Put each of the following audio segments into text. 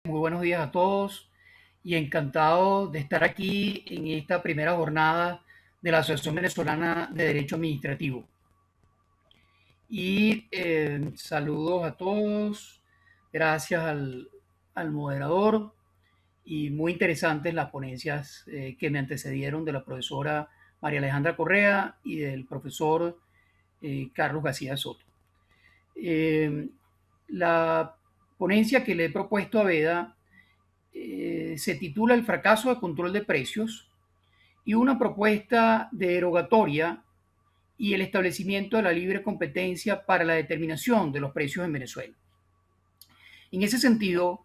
Muy buenos días a todos y encantado de estar aquí en esta primera jornada de la Asociación Venezolana de Derecho Administrativo. Y saludos a todos, gracias al moderador y muy interesantes las ponencias que me antecedieron de la profesora María Alejandra Correa y del profesor Carlos García Soto. La ponencia que le he propuesto a Veda se titula El fracaso de control de precios y una propuesta derogatoria y el establecimiento de la libre competencia para la determinación de los precios en Venezuela. En ese sentido,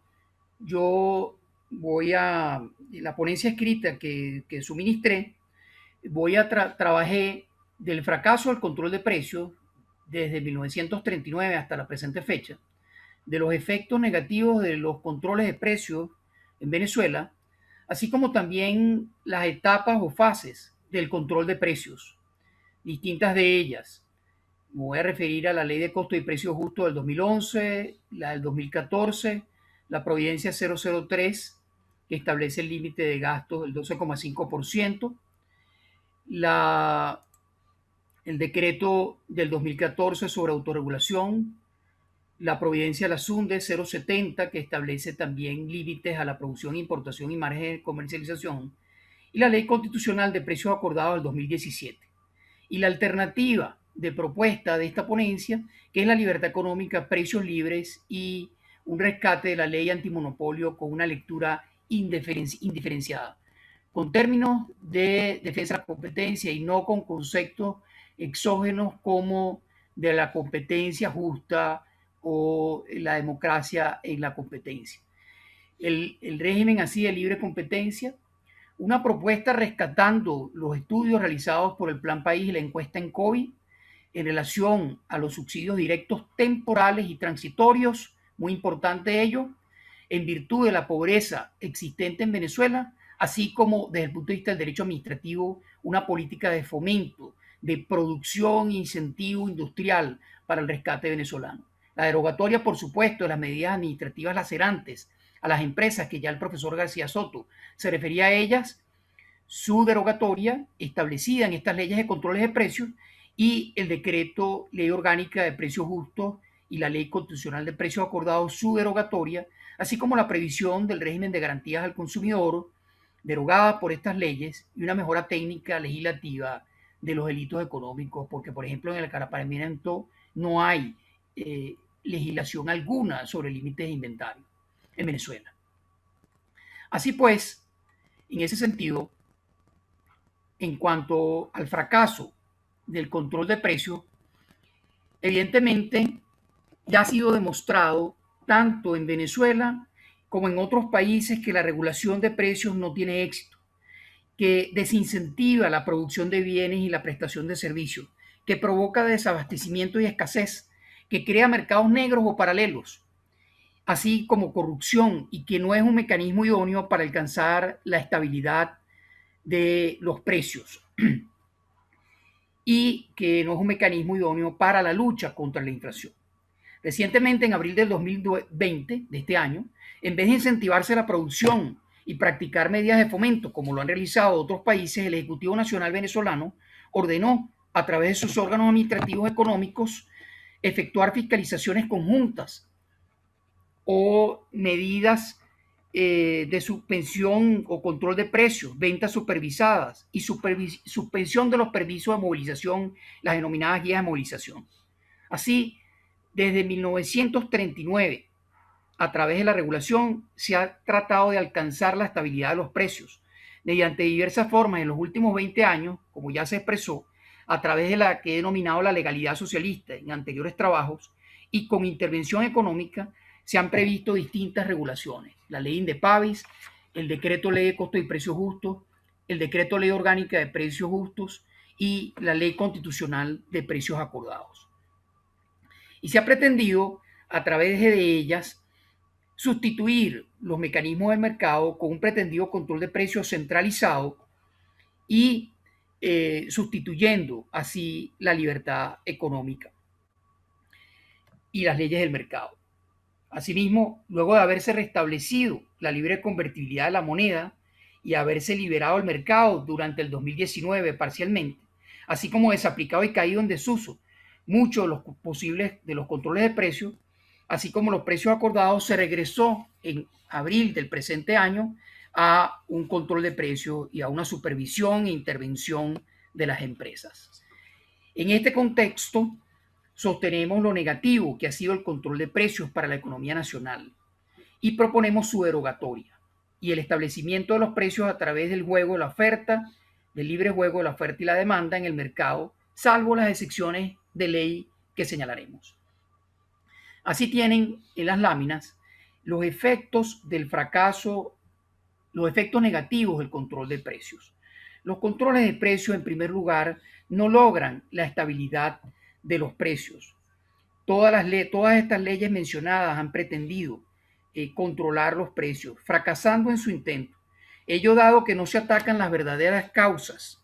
yo la ponencia escrita que suministré, trabajé del fracaso del control de precios desde 1939 hasta la presente fecha, de los efectos negativos de los controles de precios en Venezuela, así como también las etapas o fases del control de precios, distintas de ellas. Me voy a referir a la Ley de Costo y Precio Justo del 2011, la del 2014, la Providencia 003, que establece el límite de gastos del 12,5%, la, el decreto del 2014 sobre autorregulación, la Providencia la SUNDE 070, que establece también límites a la producción, importación y margen de comercialización, y la Ley Constitucional de Precios Acordados del 2017. Y la alternativa de propuesta de esta ponencia, que es la libertad económica, precios libres y un rescate de la ley antimonopolio con una lectura indiferenciada, con términos de defensa de la competencia y no con conceptos exógenos como de la competencia justa o la democracia en la competencia. El régimen así de libre competencia, una propuesta rescatando los estudios realizados por el Plan País y la encuesta en COVID en relación a los subsidios directos temporales y transitorios, muy importante ello, en virtud de la pobreza existente en Venezuela, así como desde el punto de vista del derecho administrativo, una política de fomento, de producción e incentivo industrial para el rescate venezolano. La derogatoria, por supuesto, de las medidas administrativas lacerantes a las empresas, que ya el profesor García Soto se refería a ellas, su derogatoria establecida en estas leyes de controles de precios y el decreto Ley Orgánica de Precios Justos y la Ley Constitucional de Precios Acordados, su derogatoria, así como la previsión del régimen de garantías al consumidor, derogada por estas leyes, y una mejora técnica legislativa de los delitos económicos, porque, por ejemplo, en el acaparamiento no hay legislación alguna sobre límites de inventario en Venezuela. Así pues, en ese sentido, en cuanto al fracaso del control de precios, evidentemente ya ha sido demostrado tanto en Venezuela como en otros países que la regulación de precios no tiene éxito, que desincentiva la producción de bienes y la prestación de servicios, que provoca desabastecimiento y escasez, que crea mercados negros o paralelos, así como corrupción, y que no es un mecanismo idóneo para alcanzar la estabilidad de los precios y que no es un mecanismo idóneo para la lucha contra la inflación. Recientemente, en abril del 2020, de este año, en vez de incentivarse la producción y practicar medidas de fomento, como lo han realizado otros países, el Ejecutivo Nacional venezolano ordenó, a través de sus órganos administrativos económicos, efectuar fiscalizaciones conjuntas o medidas de suspensión o control de precios, ventas supervisadas y suspensión de los permisos de movilización, las denominadas guías de movilización. Así, desde 1939, a través de la regulación, se ha tratado de alcanzar la estabilidad de los precios mediante diversas formas en los últimos 20 años, como ya se expresó, a través de la que he denominado la legalidad socialista en anteriores trabajos, y con intervención económica se han previsto distintas regulaciones. La ley Indepavis, el decreto ley de costo y precios justos, el decreto ley orgánica de precios justos y la ley constitucional de precios acordados. Y se ha pretendido, a través de ellas, sustituir los mecanismos del mercado con un pretendido control de precios centralizado y sustituyendo así la libertad económica y las leyes del mercado. Asimismo, luego de haberse restablecido la libre convertibilidad de la moneda y haberse liberado el mercado durante el 2019 parcialmente, así como desaplicado y caído en desuso muchos de los posibles de los controles de precios, así como los precios acordados, se regresó en abril del presente año a un control de precios y a una supervisión e intervención de las empresas. En este contexto, sostenemos lo negativo que ha sido el control de precios para la economía nacional y proponemos su derogatoria y el establecimiento de los precios a través del juego de la oferta, del libre juego de la oferta y la demanda en el mercado, salvo las excepciones de ley que señalaremos. Así tienen en las láminas los efectos del fracaso, los efectos negativos del control de precios. Los controles de precios, en primer lugar, no logran la estabilidad de los precios. Todas estas leyes mencionadas han pretendido controlar los precios, fracasando en su intento. Ello dado que no se atacan las verdaderas causas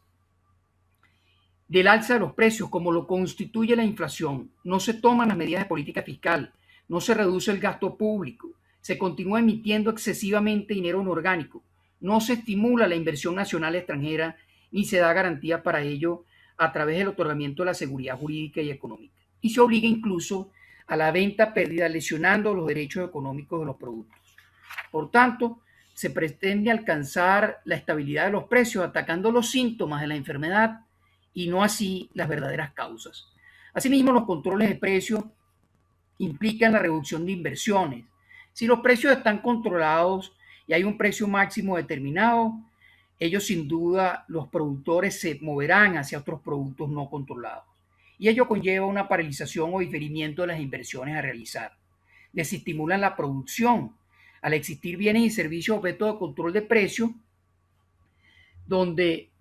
del alza de los precios, como lo constituye la inflación. No se toman las medidas de política fiscal, no se reduce el gasto público, se continúa emitiendo excesivamente dinero inorgánico, no se estimula la inversión nacional extranjera ni se da garantía para ello a través del otorgamiento de la seguridad jurídica y económica. Y se obliga incluso a la venta pérdida, lesionando los derechos económicos de los productos. Por tanto, se pretende alcanzar la estabilidad de los precios atacando los síntomas de la enfermedad y no así las verdaderas causas. Asimismo, los controles de precios implican la reducción de inversiones. Si los precios están controlados y hay un precio máximo determinado, ellos sin duda, los productores se moverán hacia otros productos no controlados. Y ello conlleva una paralización o diferimiento de las inversiones a realizar. Desestimulan la producción. Al existir bienes y servicios objeto de control de precios, donde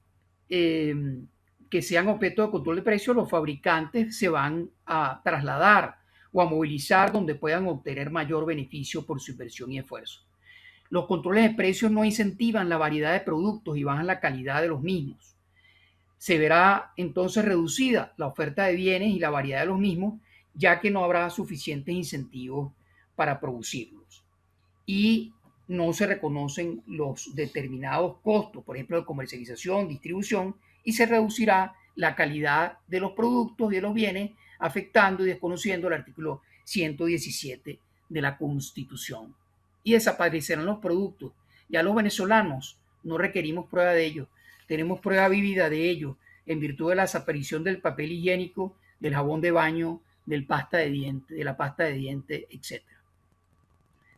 que sean objeto de control de precios, los fabricantes se van a trasladar o a movilizar donde puedan obtener mayor beneficio por su inversión y esfuerzo. Los controles de precios no incentivan la variedad de productos y bajan la calidad de los mismos. Se verá entonces reducida la oferta de bienes y la variedad de los mismos, ya que no habrá suficientes incentivos para producirlos. Y no se reconocen los determinados costos, por ejemplo, de comercialización, distribución, y se reducirá la calidad de los productos y de los bienes, afectando y desconociendo el artículo 117 de la Constitución. Y desaparecerán los productos. Ya los venezolanos no requerimos prueba de ello, tenemos prueba vívida de ello, en virtud de la desaparición del papel higiénico, del jabón de baño, de la pasta de dientes, etc.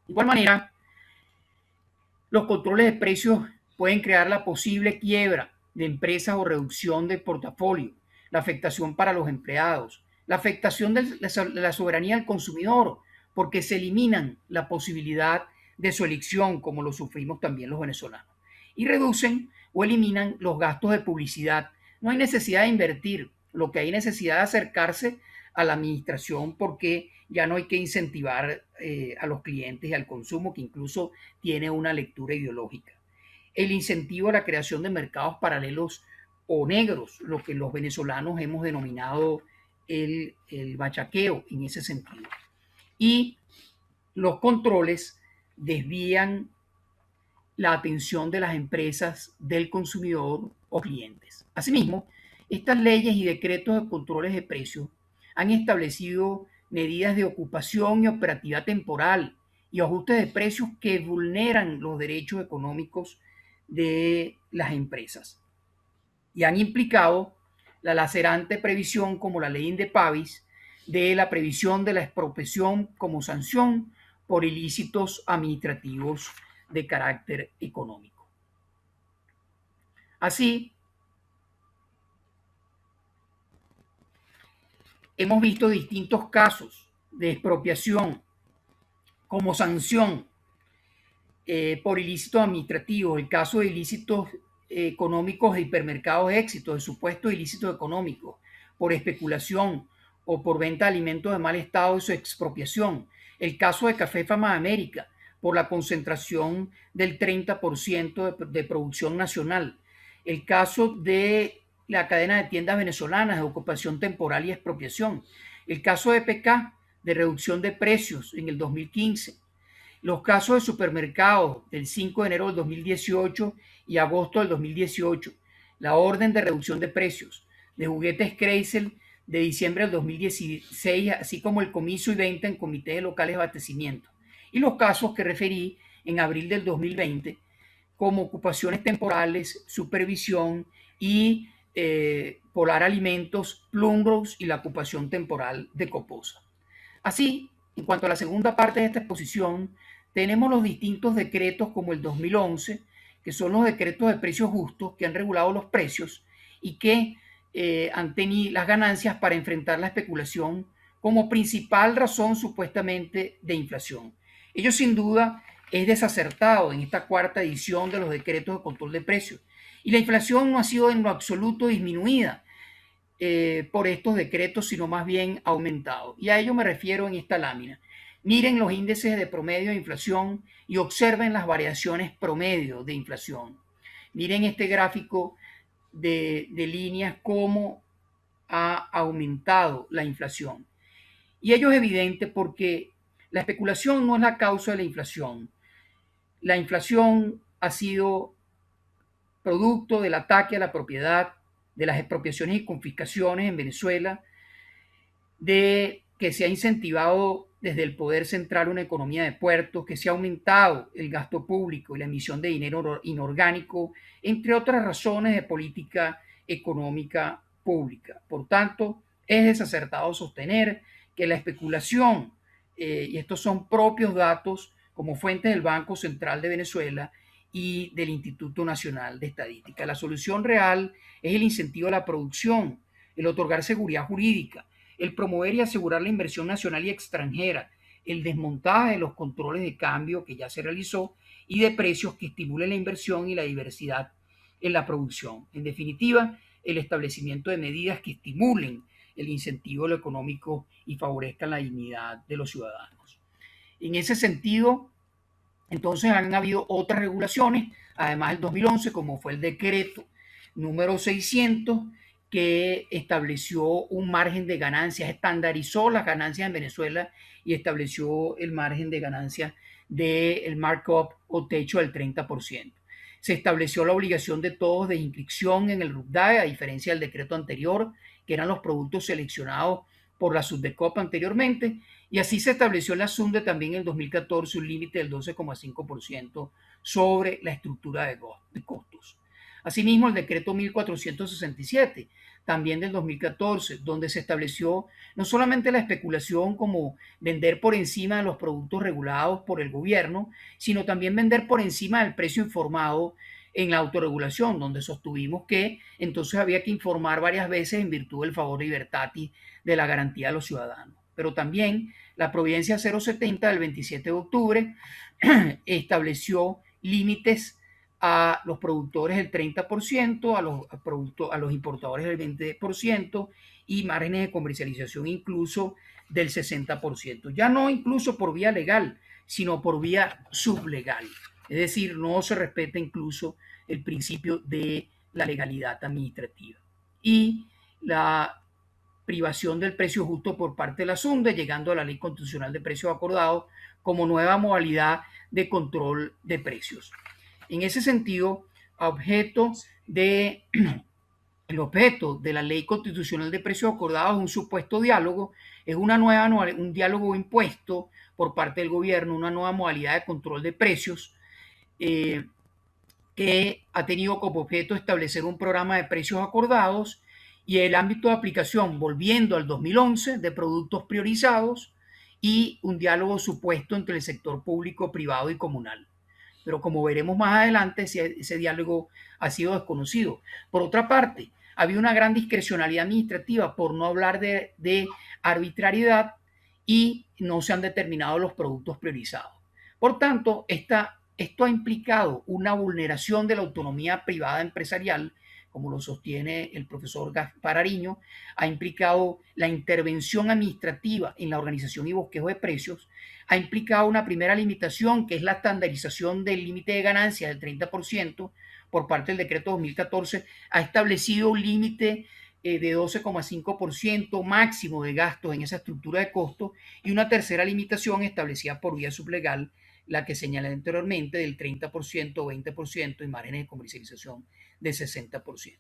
De igual manera, los controles de precios pueden crear la posible quiebra de empresas o reducción de portafolio, la afectación para los empleados, la afectación de la soberanía del consumidor, porque se eliminan la posibilidad de su elección, como lo sufrimos también los venezolanos, y reducen o eliminan los gastos de publicidad. No hay necesidad de invertir, lo que hay necesidad de acercarse a la administración, porque ya no hay que incentivar a los clientes y al consumo, que incluso tiene una lectura ideológica. El incentivo a la creación de mercados paralelos o negros, lo que los venezolanos hemos denominado el bachaqueo en ese sentido. Y los controles desvían la atención de las empresas del consumidor o clientes. Asimismo, estas leyes y decretos de controles de precios han establecido medidas de ocupación y operatividad temporal y ajustes de precios que vulneran los derechos económicos de las empresas y han implicado la lacerante previsión, como la ley Indepavis, de la previsión de la expropiación como sanción por ilícitos administrativos de carácter económico. Así, hemos visto distintos casos de expropiación como sanción por ilícitos administrativos, el caso de ilícitos económicos de hipermercados Éxito, de supuestos ilícitos económicos, por especulación o por venta de alimentos de mal estado y su expropiación. El caso de Café Fama de América, por la concentración del 30% de producción nacional. El caso de la cadena de tiendas venezolanas de ocupación temporal y expropiación. El caso de PK, de reducción de precios en el 2015, los casos de supermercados del 5 de enero del 2018 y agosto del 2018, la orden de reducción de precios de juguetes Kreisel de diciembre del 2016, así como el comicio y venta en comités locales de abastecimiento, y los casos que referí en abril del 2020, como ocupaciones temporales, supervisión y Polar Alimentos, Plumrose y la ocupación temporal de Coposa. Así, en cuanto a la segunda parte de esta exposición, tenemos los distintos decretos como el 2011, que son los decretos de precios justos que han regulado los precios y que han tenido las ganancias para enfrentar la especulación como principal razón supuestamente de inflación. Ello sin duda es desacertado en esta cuarta edición de los decretos de control de precios y la inflación no ha sido en lo absoluto disminuida por estos decretos, sino más bien aumentado. Y a ello me refiero en esta lámina. Miren los índices de promedio de inflación y observen las variaciones promedio de inflación. Miren este gráfico de líneas, cómo ha aumentado la inflación. Y ello es evidente porque la especulación no es la causa de la inflación. La inflación ha sido producto del ataque a la propiedad, de las expropiaciones y confiscaciones en Venezuela, de que se ha incentivado desde el poder central una economía de puertos, que se ha aumentado el gasto público y la emisión de dinero inorgánico, entre otras razones de política económica pública. Por tanto, es desacertado sostener que la especulación, y estos son propios datos como fuentes del Banco Central de Venezuela y del Instituto Nacional de Estadística. La solución real es el incentivo a la producción, el otorgar seguridad jurídica, el promover y asegurar la inversión nacional y extranjera, el desmontaje de los controles de cambio que ya se realizó y de precios que estimulen la inversión y la diversidad en la producción. En definitiva, el establecimiento de medidas que estimulen el incentivo a lo económico y favorezcan la dignidad de los ciudadanos. En ese sentido, entonces han habido otras regulaciones, además del 2011, como fue el decreto número 600, que estableció un margen de ganancias, estandarizó las ganancias en Venezuela y estableció el margen de ganancias del markup o techo del 30%. Se estableció la obligación de todos de inscripción en el RUPDAE, a diferencia del decreto anterior, que eran los productos seleccionados por la Subdecop anteriormente, y así se estableció en la SUNDE también en el 2014 un límite del 12,5% sobre la estructura de costos. Asimismo, el decreto 1467, también del 2014, donde se estableció no solamente la especulación como vender por encima de los productos regulados por el gobierno, sino también vender por encima del precio informado en la autorregulación, donde sostuvimos que entonces había que informar varias veces en virtud del favor libertatis de la garantía de los ciudadanos. Pero también la Providencia 070 del 27 de octubre estableció límites a los productores del 30%, a los importadores del 20% y márgenes de comercialización incluso del 60%. Ya no incluso por vía legal, sino por vía sublegal. Es decir, no se respeta incluso el principio de la legalidad administrativa. Y la privación del precio justo por parte de la SUNDE, llegando a la Ley Constitucional de Precios Acordados como nueva modalidad de control de precios. En ese sentido, el objeto de la Ley Constitucional de Precios Acordados es un supuesto diálogo, es un diálogo impuesto por parte del gobierno, una nueva modalidad de control de precios que ha tenido como objeto establecer un programa de precios acordados y el ámbito de aplicación, volviendo al 2011, de productos priorizados y un diálogo supuesto entre el sector público, privado y comunal. Pero como veremos más adelante, ese diálogo ha sido desconocido. Por otra parte, había una gran discrecionalidad administrativa, por no hablar de arbitrariedad, y no se han determinado los productos priorizados. Por tanto, esto ha implicado una vulneración de la autonomía privada empresarial, como lo sostiene el profesor Gaspar Ariño, ha implicado la intervención administrativa en la organización y bosquejo de precios, ha implicado una primera limitación, que es la estandarización del límite de ganancia del 30% por parte del decreto 2014, ha establecido un límite de 12,5% máximo de gastos en esa estructura de costos, y una tercera limitación establecida por vía sublegal, la que señalé anteriormente, del 30% o 20% y márgenes de comercialización del 60%.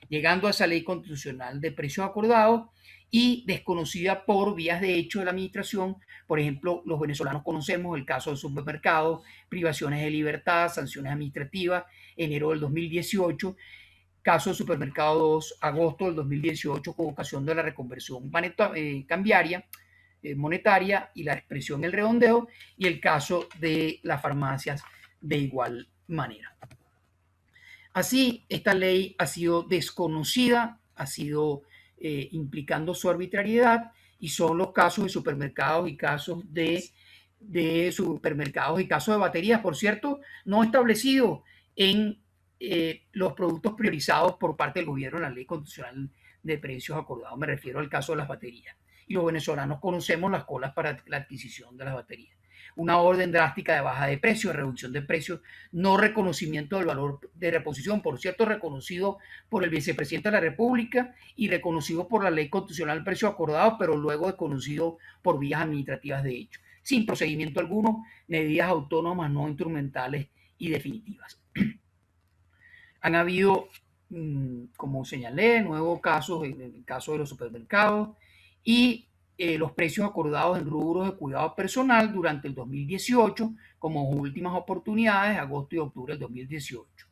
Llegando a esa ley constitucional de precios acordados y desconocida por vías de hecho de la administración. Por ejemplo, los venezolanos conocemos el caso del supermercado, privaciones de libertad, sanciones administrativas, enero del 2018, caso del supermercado 2, agosto del 2018, con ocasión de la reconversión cambiaria, monetaria y la expresión el redondeo, y el caso de las farmacias de igual manera. Así, esta ley ha sido desconocida, ha sido implicando su arbitrariedad, y son los casos de supermercados y casos de supermercados y casos de baterías, por cierto, no establecidos en los productos priorizados por parte del gobierno en la ley constitucional de precios acordados. Me refiero al caso de las baterías. Y los venezolanos conocemos las colas para la adquisición de las baterías. Una orden drástica de baja de precios, de reducción de precios, no reconocimiento del valor de reposición, por cierto, reconocido por el vicepresidente de la República y reconocido por la ley constitucional de precios acordados, pero luego desconocido por vías administrativas de hecho, sin procedimiento alguno, medidas autónomas no instrumentales y definitivas. Han habido, como señalé, nuevos casos en el caso de los supermercados y los precios acordados en rubros de cuidado personal durante el 2018 como últimas oportunidades, agosto y octubre del 2018.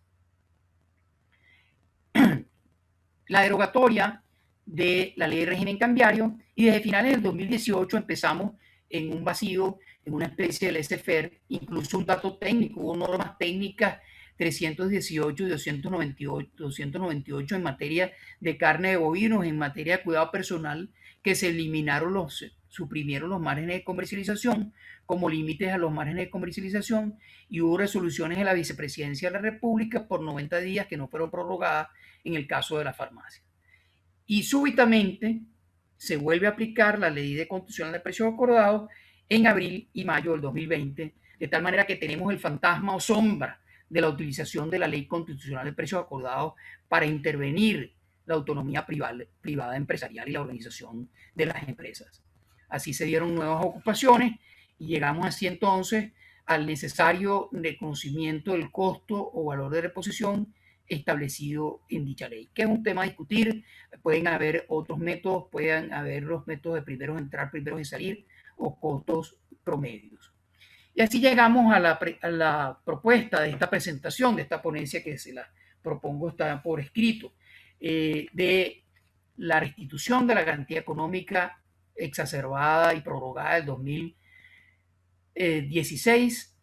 La derogatoria de la ley de régimen cambiario, y desde finales del 2018 empezamos en un vacío, en una especie de laissez-faire, incluso un dato técnico, hubo normas técnicas 318 y 298 en materia de carne de bovinos, en materia de cuidado personal, que se eliminaron suprimieron los márgenes de comercialización como límites a los márgenes de comercialización, y hubo resoluciones de la Vicepresidencia de la República por 90 días que no fueron prorrogadas en el caso de la farmacia. Y súbitamente se vuelve a aplicar la ley de constitucional de precios acordados en abril y mayo del 2020, de tal manera que tenemos el fantasma o sombra de la utilización de la ley constitucional de precios acordados para intervenir la autonomía privada empresarial y la organización de las empresas. Así se dieron nuevas ocupaciones y llegamos así entonces al necesario reconocimiento del costo o valor de reposición establecido en dicha ley, que es un tema a discutir. Pueden haber otros métodos, pueden haber los métodos de primeros entrar, primeros salir, o costos promedios. Y así llegamos a la propuesta de esta presentación, de esta ponencia que se la propongo, está por escrito, de la restitución de la garantía económica exacerbada y prorrogada del 2016,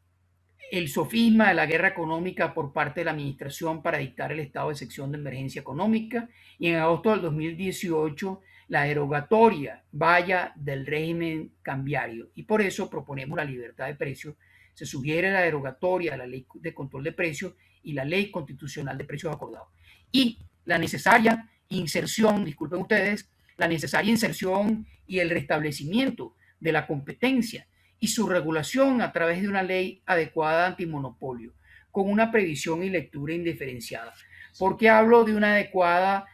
el sofisma de la guerra económica por parte de la administración para dictar el estado de excepción de emergencia económica, y en agosto del 2018 la derogatoria vaya del régimen cambiario, y por eso proponemos la libertad de precios. Se sugiere la derogatoria de la ley de control de precios y la ley constitucional de precios acordados, y la necesaria inserción, disculpen ustedes, la necesaria inserción y el restablecimiento de la competencia y su regulación a través de una ley adecuada antimonopolio, con una previsión y lectura indiferenciada. ¿Por qué hablo de una adecuada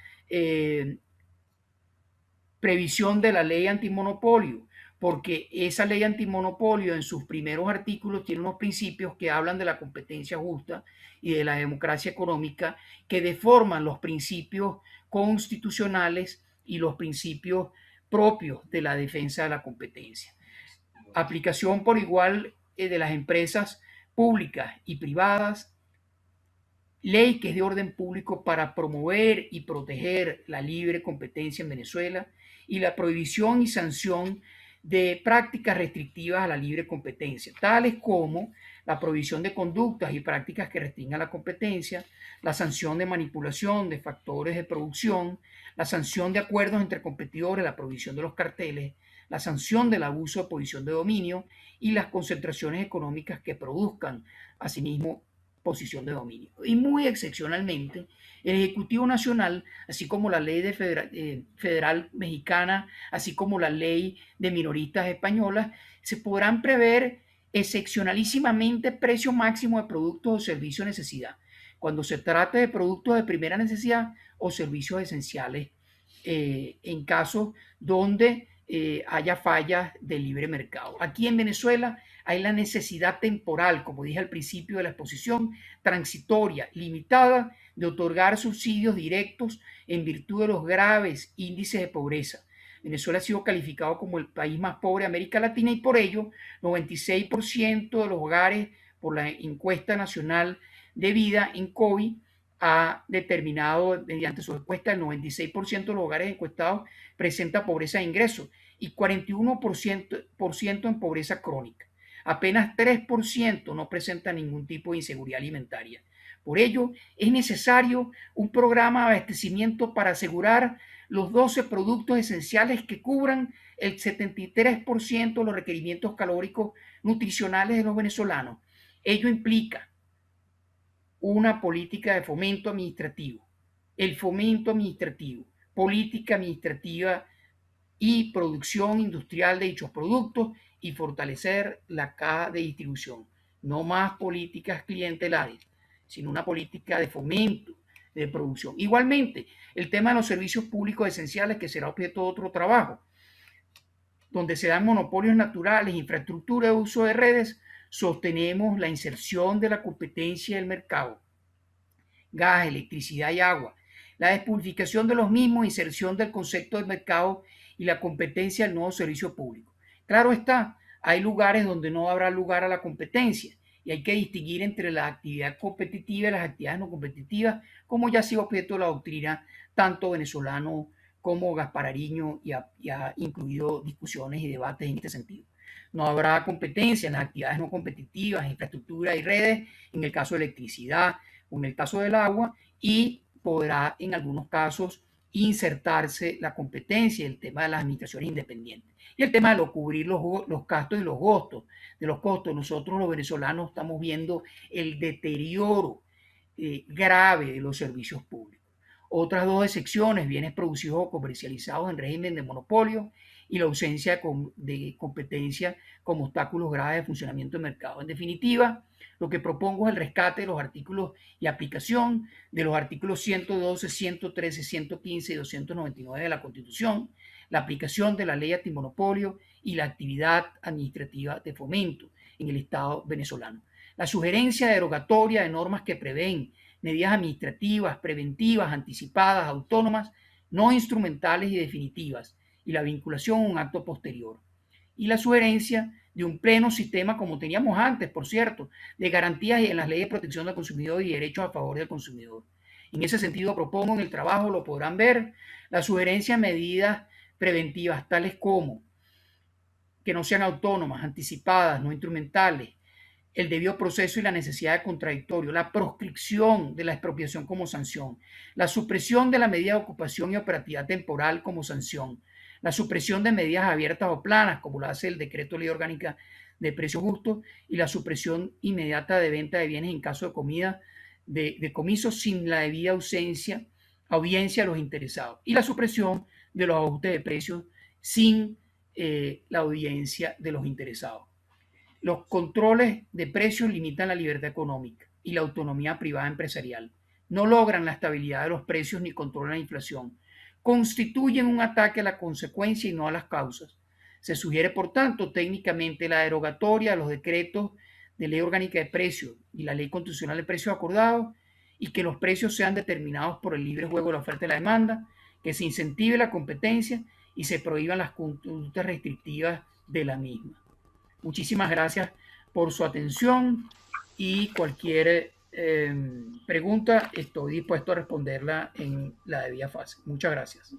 previsión de la ley antimonopolio? Porque esa ley antimonopolio en sus primeros artículos tiene unos principios que hablan de la competencia justa y de la democracia económica, que deforman los principios constitucionales y los principios propios de la defensa de la competencia. Aplicación por igual de las empresas públicas y privadas, ley que es de orden público para promover y proteger la libre competencia en Venezuela, y la prohibición y sanción de prácticas restrictivas a la libre competencia, tales como la prohibición de conductas y prácticas que restringan la competencia, la sanción de manipulación de factores de producción, la sanción de acuerdos entre competidores, la prohibición de los carteles, la sanción del abuso de posición de dominio y las concentraciones económicas que produzcan asimismo posición de dominio. Y muy excepcionalmente, el Ejecutivo Nacional, así como la ley federal mexicana, así como la ley de minoristas españolas, se podrán prever excepcionalísimamente precio máximo de productos o servicios de necesidad, cuando se trate de productos de primera necesidad o servicios esenciales en casos donde haya fallas del libre mercado. Aquí en Venezuela hay la necesidad temporal, como dije al principio de la exposición, transitoria, limitada, de otorgar subsidios directos en virtud de los graves índices de pobreza. Venezuela ha sido calificado como el país más pobre de América Latina y por ello 96% de los hogares, por la encuesta nacional de vida en COVID, ha determinado mediante su encuesta el 96% de los hogares encuestados presenta pobreza de ingresos y 41% en pobreza crónica. Apenas 3% no presenta ningún tipo de inseguridad alimentaria. Por ello, es necesario un programa de abastecimiento para asegurar los 12 productos esenciales que cubran el 73% de los requerimientos calóricos nutricionales de los venezolanos. Ello implica una política de fomento administrativo, el fomento administrativo, política administrativa y producción industrial de dichos productos y fortalecer la caja de distribución. No más políticas clientelares, sino una política de fomento de producción. Igualmente, el tema de los servicios públicos esenciales, que será objeto de otro trabajo, donde se dan monopolios naturales, infraestructura de uso de redes, sostenemos la inserción de la competencia del mercado, gas, electricidad y agua, la despurificación de los mismos, inserción del concepto del mercado y la competencia del nuevo servicio público. Claro está, hay lugares donde no habrá lugar a la competencia y hay que distinguir entre la actividad competitiva y las actividades no competitivas, como ya ha sido objeto de la doctrina tanto venezolano como gasparariño y ha incluido discusiones y debates en este sentido. No habrá competencia en las actividades no competitivas, infraestructura y redes, en el caso de electricidad o en el caso del agua, y podrá en algunos casos insertarse la competencia, el tema de las administraciones independientes. Y el tema de cubrir los gastos y los costos. De los costos, nosotros los venezolanos estamos viendo el deterioro grave de los servicios públicos. Otras dos excepciones, bienes producidos o comercializados en régimen de monopolio y la ausencia de competencia como obstáculos graves de funcionamiento del mercado. En definitiva, lo que propongo es el rescate de los artículos y aplicación de los artículos 112, 113, 115 y 299 de la Constitución, la aplicación de la ley antimonopolio y la actividad administrativa de fomento en el Estado venezolano. La sugerencia derogatoria de normas que prevén medidas administrativas, preventivas, anticipadas, autónomas, no instrumentales y definitivas, y la vinculación a un acto posterior. Y la sugerencia de un pleno sistema, como teníamos antes, por cierto, de garantías en las leyes de protección del consumidor y derechos a favor del consumidor. En ese sentido, propongo en el trabajo, lo podrán ver, la sugerencia de medidas preventivas, tales como que no sean autónomas, anticipadas, no instrumentales, el debido proceso y la necesidad de contradictorio, la proscripción de la expropiación como sanción, la supresión de la medida de ocupación y operatividad temporal como sanción, la supresión de medidas abiertas o planas, como lo hace el decreto de ley orgánica de precios justos, y la supresión inmediata de venta de bienes en caso de comida de comiso sin la debida audiencia a los interesados, y la supresión de los ajustes de precios sin la audiencia de los interesados. Los controles de precios limitan la libertad económica y la autonomía privada empresarial. No logran la estabilidad de los precios ni controlan la inflación. Constituyen un ataque a la consecuencia y no a las causas. Se sugiere, por tanto, técnicamente la derogatoria de los decretos de ley orgánica de precios y la ley constitucional de precios acordados y que los precios sean determinados por el libre juego de la oferta y la demanda, que se incentive la competencia y se prohíban las conductas restrictivas de la misma. Muchísimas gracias por su atención y cualquier pregunta estoy dispuesto a responderla en la debida fase. Muchas gracias.